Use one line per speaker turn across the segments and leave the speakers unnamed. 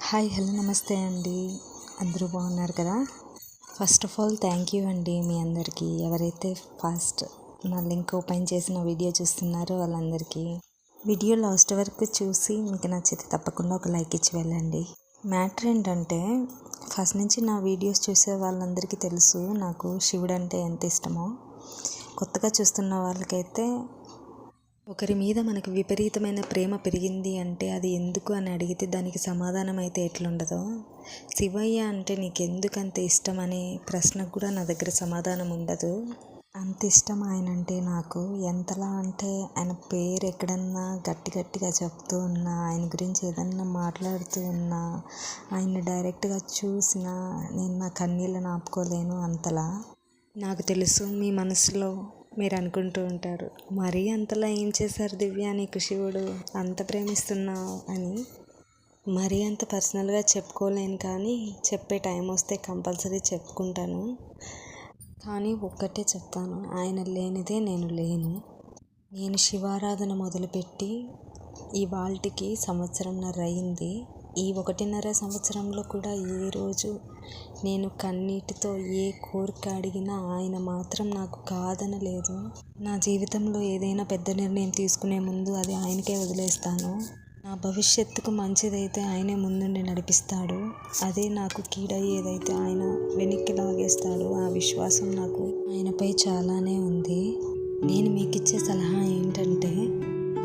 Hi hello నమస్తే అండి. అందరూ బాగున్నారు కదా. First of all thank you అండి మీ అందరికీ, ఎవరైతే ఫస్ట్ నా లింక్ ఓపెన్ చేసిన వీడియో చూస్తున్నారో వాళ్ళందరికీ. వీడియో లాస్ట్ వరకు చూసి మీకు నచ్చితే తప్పకుండా ఒక లైక్ ఇచ్చి వెళ్ళండి. మ్యాటర్ ఏంటంటే, ఫస్ట్ నుంచి నా వీడియోస్ చూసే వాళ్ళందరికీ తెలుసు నాకు శివుడు అంటే ఎంత ఇష్టమో. కొత్తగా చూస్తున్న వాళ్ళకైతే ఒకరి మీద మనకు విపరీతమైన ప్రేమ పెరిగింది అంటే అది ఎందుకు అని అడిగితే దానికి సమాధానం అయితే ఎట్లుండదో, శివయ్య అంటే నీకెందుకు అంత ఇష్టం అనే ప్రశ్నకు కూడా నా దగ్గర సమాధానం ఉండదు. అంత ఇష్టం ఆయన అంటే నాకు. ఎంతలా అంటే ఆయన పేరు ఎక్కడన్నా గట్టిగా చెప్తూ ఉన్నా, ఆయన గురించి ఏదన్నా మాట్లాడుతూ ఉన్నా, ఆయన డైరెక్ట్గా చూసినా నేను నా కన్నీళ్ళని ఆపుకోలేను. అంతలా నాకు తెలుసు మీ మనసులో మీరు అనుకుంటూ ఉంటారు, మరీ అంతలా ఏం చేశారు దివ్య నీకు శివుడు అంత ప్రేమిస్తున్నావు అని. మరీ అంత పర్సనల్గా చెప్పుకోలేను, కానీ చెప్పే టైం వస్తే కంపల్సరీ చెప్పుకుంటాను. కానీ ఒక్కటే చెప్తాను, ఆయన లేనిదే నేను లేను. నేను శివారాధన మొదలుపెట్టి ఇవాల్టికి సంవత్సరంన్నర అయింది. ఈ 1.5 సంవత్సరంలో కూడా ఏ రోజు నేను కన్నీటితో ఏ కోరిక అడిగినా ఆయన మాత్రం నాకు కాదనలేదు. నా జీవితంలో ఏదైనా పెద్ద నిర్ణయం తీసుకునే ముందు అది ఆయనకే వదిలేస్తాను. నా భవిష్యత్తుకు మంచిదైతే ఆయనే ముందుండి నడిపిస్తాడు, అదే నాకు కీడయ్యేదైతే ఆయన వెనక్కి లాగేస్తాడు. ఆ విశ్వాసం నాకు ఆయనపై చాలానే ఉంది. నేను మీకు ఇచ్చే సలహా ఏంటంటే,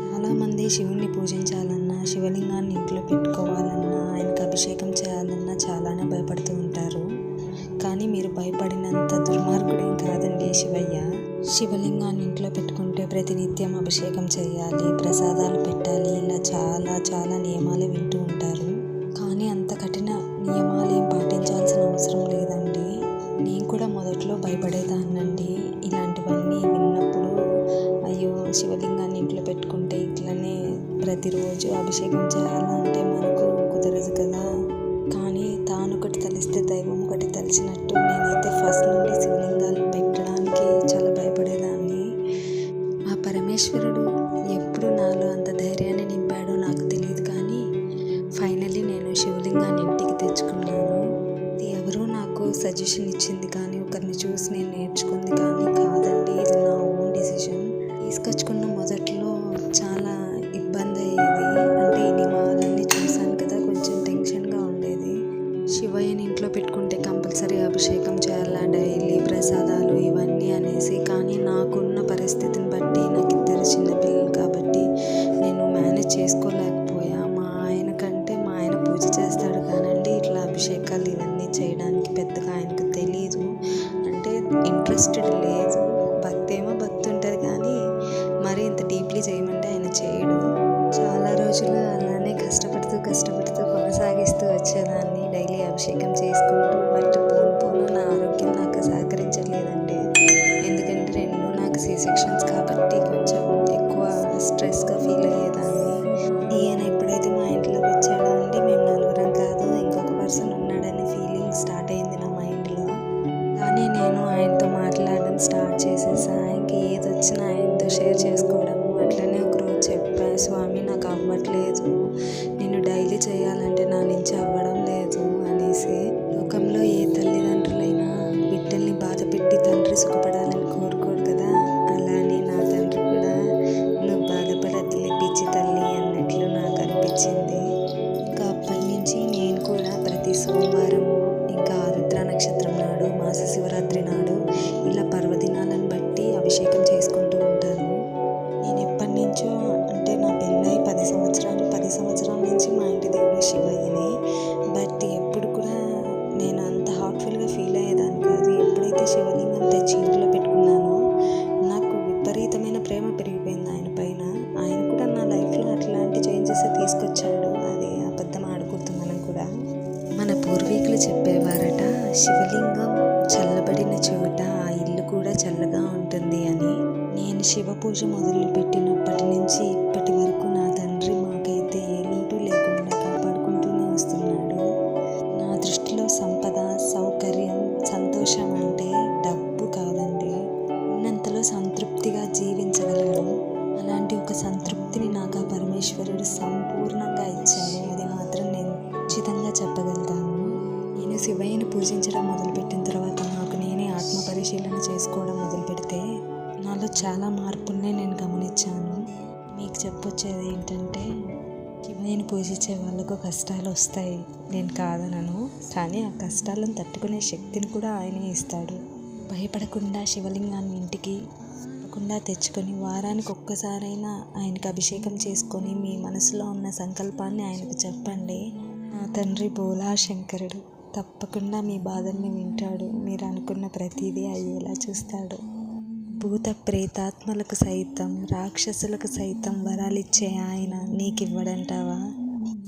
చాలామంది శివుణ్ణి పూజించాలన్నా, శివలింగాన్ని ఇంట్లో పెట్టుకోవాలన్నా, ఆయనకు అభిషేకం చేయాలన్నా చాలానే భయపడుతూ ఉంటారు. కానీ మీరు భయపడినంత దుర్మార్గుడేం కాదండి శివయ్య. శివలింగాన్ని ఇంట్లో పెట్టుకుంటే ప్రతినిత్యం అభిషేకం చేయాలి, ప్రసాదాలు పెట్టాలి, ఇలా చాలా నియమాలు వింటూ ఉంటారు. కానీ అంత కఠిన నియమాలు ఏం పాటించాల్సిన అవసరం లేదండి. నేను కూడా మొదట్లో భయపడేదాన్నండి. ఇలాంటివన్నీ విన్నప్పుడు అయ్యో శివలింగాన్ని ఇంట్లో పెట్టుకుంటే ఇట్లనే ప్రతిరోజు అభిషేకం చేయాలంటే మనకు కుదరదు కదా. కానీ తాను ఒకటి తలిస్తే దైవం ఒకటి తలిచినట్టు నేనైతే ఫస్ట్ నుండి శివలింగాలు పెట్టడానికి చాలా భయపడేదాన్ని. ఆ పరమేశ్వరుడు ఎప్పుడు నాలో అంత ధైర్యాన్ని నింపాడో నాకు తెలియదు, కానీ ఫైనల్లీ నేను శివలింగాన్ని ఇంటికి తెచ్చుకున్నాను. ఎవరూ నాకు సజెషన్ ఇచ్చింది కానీ, ఒకరిని చూసి నేను నేర్చుకుంది కానీ కాదండి, ఇది నా ఓన్ డిసిషన్. తీసుకొచ్చుకున్న మొదట్లో చాలా ఇబ్బంది అయ్యేది. అంటే ఈ నియమాలన్నీ చూశాను కదా, కొంచెం టెన్షన్గా ఉండేది. శివయ్యని ఇంట్లో పెట్టుకుంటే కంపల్సరీ అభిషేకం చేయాలా, డైలీ ప్రసాదాలు ఇవన్నీ అనేసి. కానీ నాకున్న పరిస్థితిని బట్టి, నాకు 2 చిన్నపిల్లలు కాబట్టి నేను మేనేజ్ చేసుకోలేకపోయా. మా ఆయన కంటే మా ఆయన పూజ చేస్తాడు కానండి, ఇట్లా అభిషేకాలు ఇవన్నీ చేయడానికి పెద్దగా ఆయనకు తెలీదు. అంటే ఇంట్రెస్టెడ్ లేదు. భక్తి ఏమో భక్తి ఉంటుంది కానీ మరీ ఇంత డీప్లీ చేయమంటే ఆయన చేయడు. చాలా రోజులు అలానే కష్టపడుతూ కొనసాగిస్తూ వచ్చేదాన్ని, డైలీ అభిషేకం చేసుకుంటూ. బట్ పోను నా ఆరోగ్యం నాకు సహకరించట్లేదండి. ఎందుకంటే 2 నాకు C-సెక్షన్స్ కాబట్టి కొంచెం ఎక్కువ స్ట్రెస్గా ఫీల్ అయ్యేదాన్ని. ఈయన ఎప్పుడైతే మా ఇంట్లోకి వచ్చాడో అండి, మేము 4 కాదు ఇంకొక పర్సన్ ఉన్నాడని ఫీలింగ్ స్టార్ట్ అయింది నా మైండ్లో. కానీ నేను ఆయనతో మాట్లాడడం స్టార్ట్ చేసేసా. ఇంక ఏది వచ్చినా ఆయనతో షేర్ చేసుకోవడము. అట్లనే ఒకరోజు చెప్పా, స్వామి నాకు అవ్వట్లేదు, నేను డైలీ చేయాలంటే నా నుంచి అవ్వడం లేదు అనేసి. లోకంలో ఏ తల్లిదండ్రులైనా బిడ్డల్ని బాధ పెట్టి తండ్రి సుఖపడాలని కోరుకోడు కదా. అలానే నా తండ్రి కూడా నువ్వు బాధపడద్దులే పిచ్చి తల్లి అన్నట్లు నాకు అనిపించింది. ఇంకా అప్పటి నుంచి నేను కూడా ప్రతి సోమవారము, ఇంకా ఆరుద్ర నక్షత్రం నాడు, మాస శివరాత్రి నాడు ఇలా పర్వదినాలను బట్టి అభిషేకం చేసుకుంటూ ఉంటాను. నేను ఎప్పటి నుంచో, అంటే నా పెళ్ళై 10 సంవత్సరాల నుంచి మా ఇంటి దేవుడు శివయ్యనే. బట్ ఎప్పుడు కూడా నేను అంత హార్ట్ఫుల్గా ఫీల్ అయ్యేదాన్ని కాదు. ఎప్పుడైతే శివలింగం తెచ్చి ఇంట్లో పెట్టుకున్నానో నాకు విపరీతమైన ప్రేమ పెరిగిపోయింది ఆయన పైన. ఆయన కూడా నా లైఫ్లో అట్లాంటి చేంజెస్ తీసుకొచ్చాడు. అది అబద్ధం ఆడకూడదు మనం కూడా. మన పూర్వీకులు చెప్పేవారట, శివలింగం చల్లబడిన చోట ఆ ఇల్లు కూడా చల్లగా ఉంటుంది అని. నేను శివ పూజ మొదలుపెట్టినప్పటి నుంచి ఇప్పటి వరకు నా తండ్రి మాకైతే ఏ లోటు లేకుండా కాపాడుకుంటూనే వస్తున్నాడు. నా దృష్టిలో సంపద, సౌకర్యం, సంతోషం అంటే డబ్బు కాదండి, ఉన్నంతలో సంతృప్తిగా జీవించగలగడం. అలాంటి ఒక సంతృప్తిని నాకు ఆ పరమేశ్వరుడు సంపూర్ణంగా ఇచ్చాడు. అది మాత్రం నేను ఖచ్చితంగా పూజించడం మొదలుపెట్టిన తర్వాత నాకు నేనే ఆత్మ పరిశీలన చేసుకోవడం మొదలుపెడితే నాలో చాలా మార్పుల్ని నేను గమనించాను. మీకు చెప్పొచ్చేది ఏంటంటే, శివయ్యని పూజించే వాళ్ళకు కష్టాలు వస్తాయి, నేను కాదనను. కానీ ఆ కష్టాలను తట్టుకునే శక్తిని కూడా ఆయనే ఇస్తాడు. భయపడకుండా శివలింగాన్ని ఇంటికి తప్పకుండా తెచ్చుకొని వారానికి ఒక్కసారైనా ఆయనకు అభిషేకం చేసుకొని మీ మనసులో ఉన్న సంకల్పాన్ని ఆయనకు చెప్పండి. నా తండ్రి బోలా శంకరుడు తప్పకుండా మీ బాధల్ని వింటాడు. మీరు అనుకున్న ప్రతిదీ అయ్యేలా చూస్తాడు. భూత ప్రేతాత్మలకు సైతం రాక్షసులకు సైతం వరాలిచ్చే ఆయన నీకు ఇవ్వడంటావా?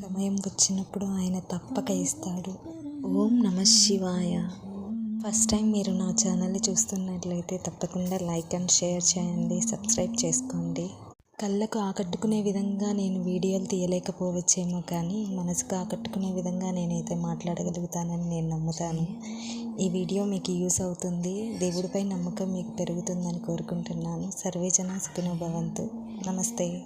సమయం వచ్చినప్పుడు ఆయన తప్పక ఇస్తాడు. ఓం నమః శివాయ. ఫస్ట్ టైం మీరు నా ఛానల్ని చూస్తున్నట్లయితే తప్పకుండా లైక్ అండ్ షేర్ చేయండి, సబ్స్క్రైబ్ చేసుకోండి. కళ్ళకు ఆకట్టుకునే విధంగా నేను వీడియోలు తీయలేకపోవచ్చేమో, కానీ మనసుకు ఆకట్టుకునే విధంగా నేనైతే మాట్లాడగలుగుతానని నేను నమ్ముతాను. ఈ వీడియో మీకు యూస్ అవుతుంది. దేవుడిపై నమ్మకం మీకు పెరుగుతుందని కోరుకుంటున్నాను. సర్వే జనా సుఖినో భవంతు. నమస్తే.